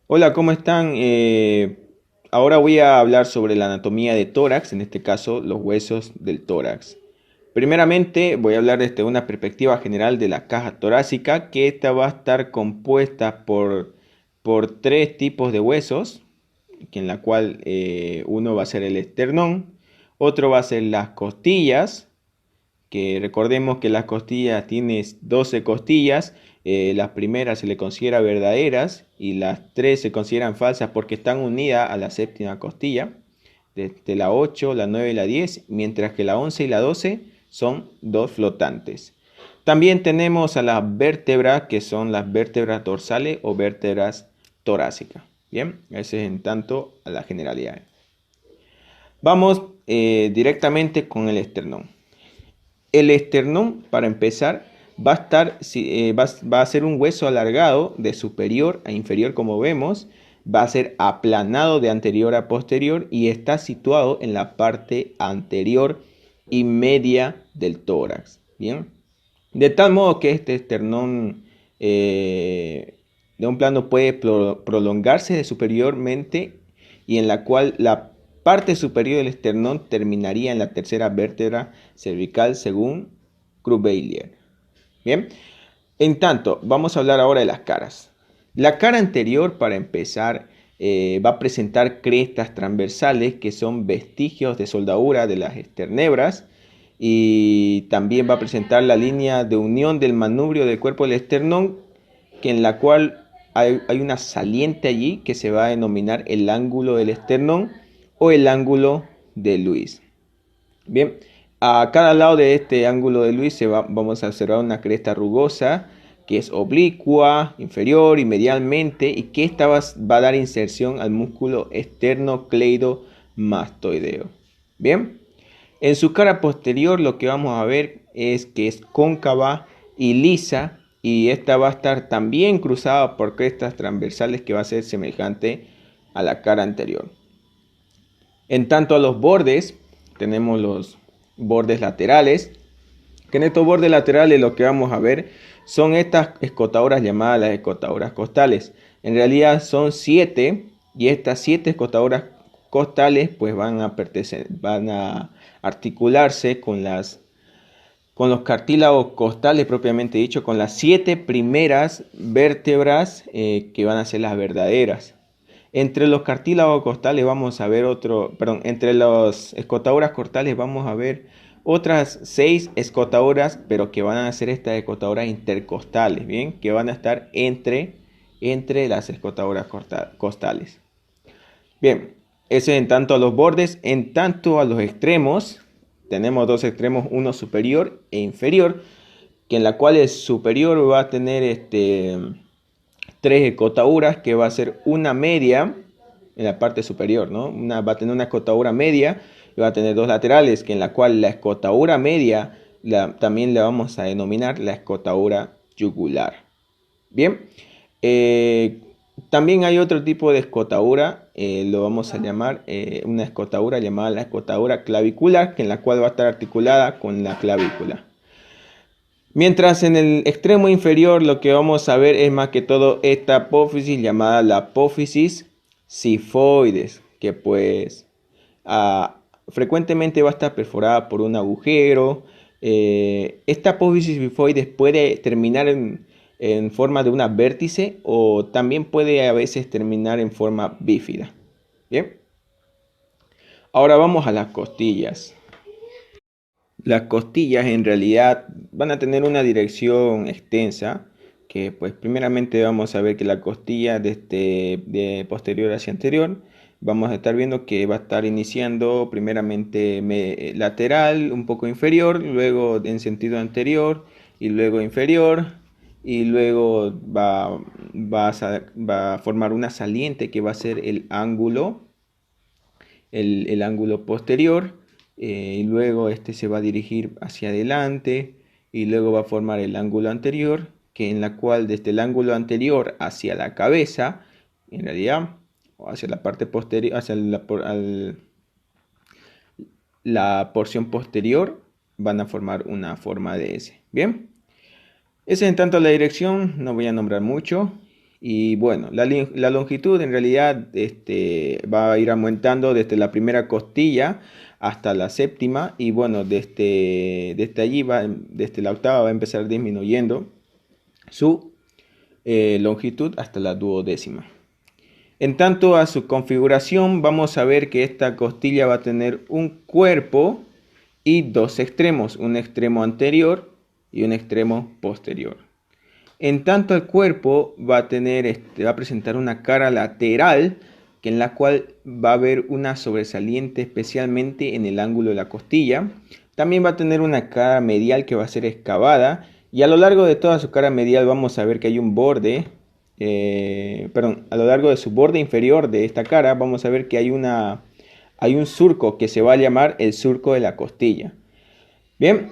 Hola, ¿cómo están? Ahora voy a hablar sobre la anatomía de tórax, en este caso los huesos del tórax. Primeramente voy a hablar desde una perspectiva general de la caja torácica, que esta va a estar compuesta por tres tipos de huesos, que en la cual uno va a ser el esternón, otro va a ser las costillas, que recordemos que las costillas tienen 12 costillas, las primeras se le considera verdaderas y las tres se consideran falsas porque están unidas a la séptima costilla, desde la 8, la 9 y la 10, mientras que la 11 y la 12 son dos flotantes. También tenemos a las vértebras, que son las vértebras dorsales o vértebras torácicas. Bien, ese es en tanto a la generalidad. Vamos directamente con el esternón. El esternón, para empezar, va a estar, va a ser un hueso alargado de superior a inferior, como vemos. Va a ser aplanado de anterior a posterior y está situado en la parte anterior y media del tórax. Bien, de tal modo que este esternón de un plano puede prolongarse de superiormente y en la cual la parte superior del esternón terminaría en la tercera vértebra cervical según Crubelier. Bien, en tanto, vamos a hablar ahora de las caras. La cara anterior, para empezar, va a presentar crestas transversales que son vestigios de soldadura de las esternebras y también va a presentar la línea de unión del manubrio del cuerpo del esternón, que en la cual hay una saliente allí que se va a denominar el ángulo del esternón o el ángulo de Luis. Bien, a cada lado de este ángulo de Luis vamos a observar una cresta rugosa que es oblicua, inferior y medialmente y que esta va a dar inserción al músculo esternocleidomastoideo. Bien, en su cara posterior lo que vamos a ver es que es cóncava y lisa y esta va a estar también cruzada por crestas transversales que va a ser semejante a la cara anterior. En tanto a los bordes, tenemos los bordes laterales, que en estos bordes laterales lo que vamos a ver son estas escotaduras llamadas las escotaduras costales. En realidad son 7 y estas 7 escotaduras costales pues van a articularse con los cartílagos costales propiamente dicho, con las 7 primeras vértebras que van a ser las verdaderas. Entre los cartílagos costales vamos a ver entre las escotaduras costales vamos a ver otras 6 escotaduras, pero que van a ser estas escotaduras intercostales, ¿bien? Que van a estar entre las escotaduras costales. Bien, eso en tanto a los bordes, en tanto a los extremos, tenemos dos extremos, uno superior e inferior, que en la cual el superior va a tener tres escotaduras, que va a ser una media en la parte superior, ¿no? Va a tener una escotadura media y va a tener dos laterales, que en la cual la escotadura media también la vamos a denominar la escotadura yugular. Bien, eh, también hay otro tipo de escotadura, lo vamos a llamar una escotadura llamada la escotadura clavicular, que en la cual va a estar articulada con la clavícula. Mientras en el extremo inferior lo que vamos a ver es más que todo esta apófisis llamada la apófisis sifoides, que pues frecuentemente va a estar perforada por un agujero. Esta apófisis sifoides puede terminar en forma de una vértice o también puede a veces terminar en forma bífida. Bien, ahora vamos a las costillas. Las costillas en realidad van a tener una dirección extensa, que pues primeramente vamos a ver que la costilla de posterior hacia anterior, vamos a estar viendo que va a estar iniciando primeramente lateral, un poco inferior, luego en sentido anterior y luego inferior y luego va a formar una saliente que va a ser el ángulo posterior, y luego este se va a dirigir hacia adelante y luego va a formar el ángulo anterior, que en la cual desde el ángulo anterior hacia la cabeza, en realidad, o hacia la parte posterior, hacia la porción posterior, van a formar una forma de S. Bien, esa es en tanto la dirección, no voy a nombrar mucho. Y bueno, la longitud en realidad va a ir aumentando desde la primera costilla hasta la séptima. Y bueno, desde allí desde la octava va a empezar disminuyendo su longitud hasta la duodécima. En tanto a su configuración, vamos a ver que esta costilla va a tener un cuerpo y dos extremos, un extremo anterior y un extremo posterior. En tanto el cuerpo va a presentar una cara lateral en la cual va a haber una sobresaliente especialmente en el ángulo de la costilla. También va a tener una cara medial que va a ser excavada, y a lo largo de toda su cara medial vamos a ver que hay un borde, a lo largo de su borde inferior de esta cara vamos a ver que hay un surco que se va a llamar el surco de la costilla. Bien,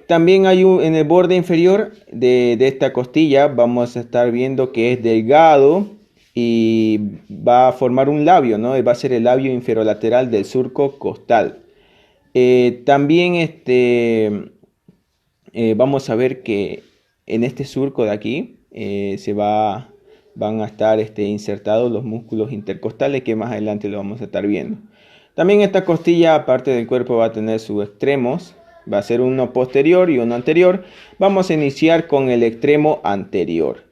también en el borde inferior de esta costilla vamos a estar viendo que es delgado y va a formar un labio, ¿no? Va a ser el labio inferolateral del surco costal. También vamos a ver que en este surco de aquí van a estar insertados los músculos intercostales, que más adelante lo vamos a estar viendo. También esta costilla, aparte del cuerpo, va a tener sus extremos. Va a ser uno posterior y uno anterior. Vamos a iniciar con el extremo anterior.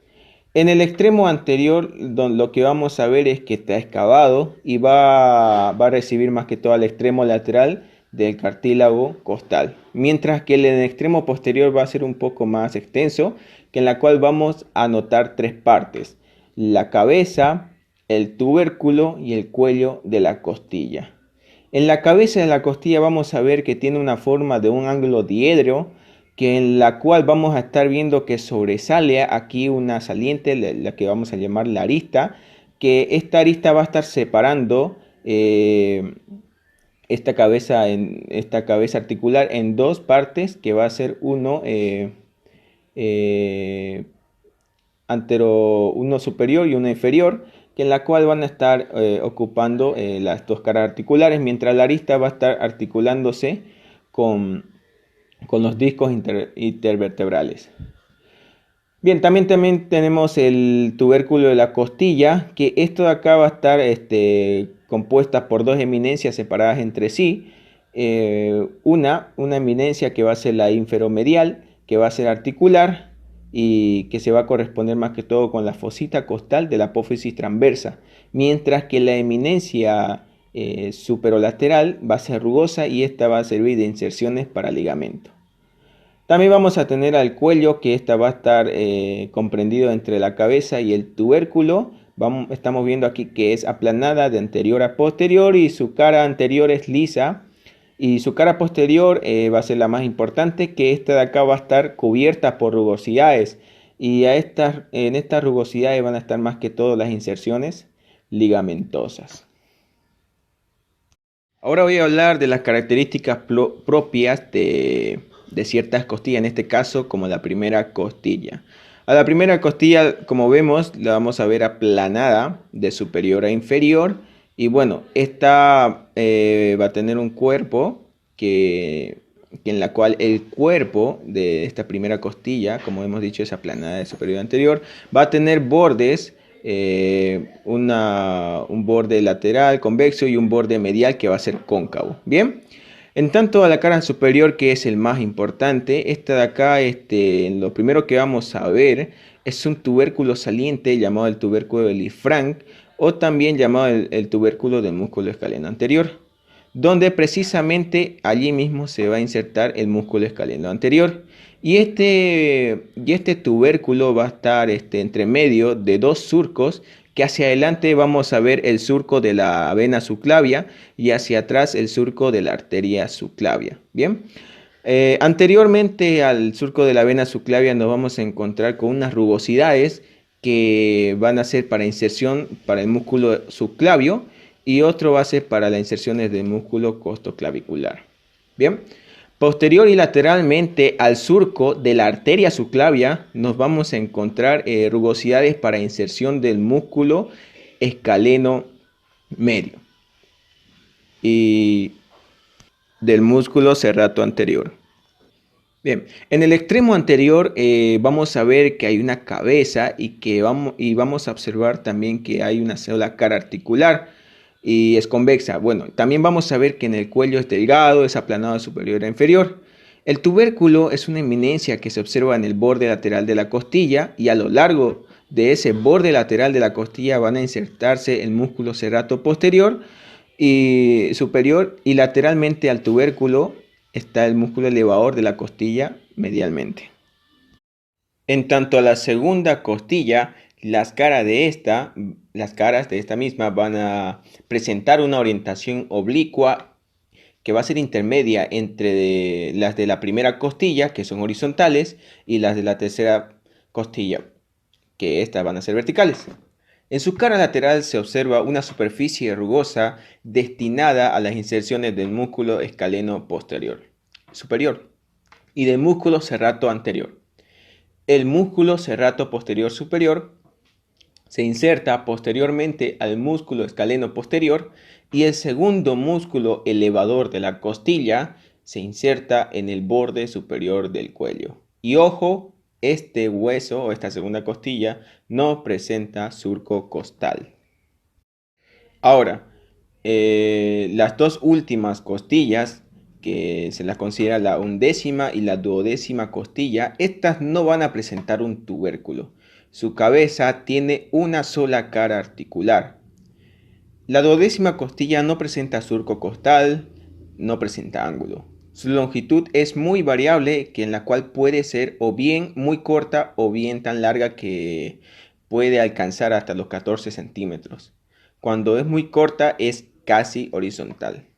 En el extremo anterior lo que vamos a ver es que está excavado y va a recibir más que todo el extremo lateral del cartílago costal. Mientras que el extremo posterior va a ser un poco más extenso, que en la cual vamos a notar tres partes: la cabeza, el tubérculo y el cuello de la costilla. En la cabeza de la costilla vamos a ver que tiene una forma de un ángulo diedro, que en la cual vamos a estar viendo que sobresale aquí una saliente, la que vamos a llamar la arista, que esta arista va a estar separando esta cabeza articular en dos partes, que va a ser uno uno superior y uno inferior, que en la cual van a estar ocupando las dos caras articulares, mientras la arista va a estar articulándose con los discos intervertebrales. Bien, también tenemos el tubérculo de la costilla, que esto de acá va a estar compuesta por dos eminencias separadas entre sí. Una eminencia que va a ser la inferomedial, que va a ser articular y que se va a corresponder más que todo con la fosita costal de la apófisis transversa, mientras que la eminencia superolateral va a ser rugosa y esta va a servir de inserciones para ligamento. También vamos a tener al cuello, que esta va a estar comprendido entre la cabeza y el tubérculo. Estamos viendo aquí que es aplanada de anterior a posterior y su cara anterior es lisa. Y su cara posterior va a ser la más importante, que esta de acá va a estar cubierta por rugosidades. Y en estas rugosidades van a estar más que todo las inserciones ligamentosas. Ahora voy a hablar de las características propias de ciertas costillas, en este caso como la primera costilla. A la primera costilla, como vemos, la vamos a ver aplanada de superior a inferior. Y bueno, esta va a tener un cuerpo en la cual el cuerpo de esta primera costilla, como hemos dicho, es aplanada de superior a anterior, va a tener bordes, un borde lateral convexo y un borde medial que va a ser cóncavo. Bien. En tanto a la cara superior, que es el más importante, esta de acá, lo primero que vamos a ver es un tubérculo saliente llamado el tubérculo de Lisfranc, o también llamado el tubérculo del músculo escaleno anterior, donde precisamente allí mismo se va a insertar el músculo escaleno anterior. Y este tubérculo va a estar entre medio de dos surcos, que hacia adelante vamos a ver el surco de la vena subclavia y hacia atrás el surco de la arteria subclavia. Bien, anteriormente al surco de la vena subclavia nos vamos a encontrar con unas rugosidades que van a ser para inserción para el músculo subclavio, y otro va a ser para las inserciones del músculo costoclavicular. Bien. Posterior y lateralmente al surco de la arteria subclavia nos vamos a encontrar rugosidades para inserción del músculo escaleno medio y del músculo serrato anterior. Bien, en el extremo anterior vamos a ver que hay una cabeza y vamos a observar también que hay una sola cara articular y es convexa. Bueno, también vamos a ver que en el cuello es delgado, es aplanado de superior a inferior. El tubérculo es una eminencia que se observa en el borde lateral de la costilla y a lo largo de ese borde lateral de la costilla van a insertarse el músculo serrato posterior y superior y lateralmente al tubérculo está el músculo elevador de la costilla medialmente. En tanto a la segunda costilla, las caras de esta misma van a presentar una orientación oblicua que va a ser intermedia entre las de la primera costilla, que son horizontales, y las de la tercera costilla, que estas van a ser verticales. En su cara lateral se observa una superficie rugosa destinada a las inserciones del músculo escaleno superior y del músculo serrato anterior. El músculo serrato posterior superior se inserta posteriormente al músculo escaleno posterior y el segundo músculo elevador de la costilla se inserta en el borde superior del cuello. Y ojo, este hueso o esta segunda costilla no presenta surco costal. Ahora, las dos últimas costillas, que se las considera la undécima y la duodécima costilla, estas no van a presentar un tubérculo. Su cabeza tiene una sola cara articular. La duodécima costilla no presenta surco costal, no presenta ángulo. Su longitud es muy variable, en la cual puede ser o bien muy corta o bien tan larga que puede alcanzar hasta los 14 centímetros. Cuando es muy corta es casi horizontal.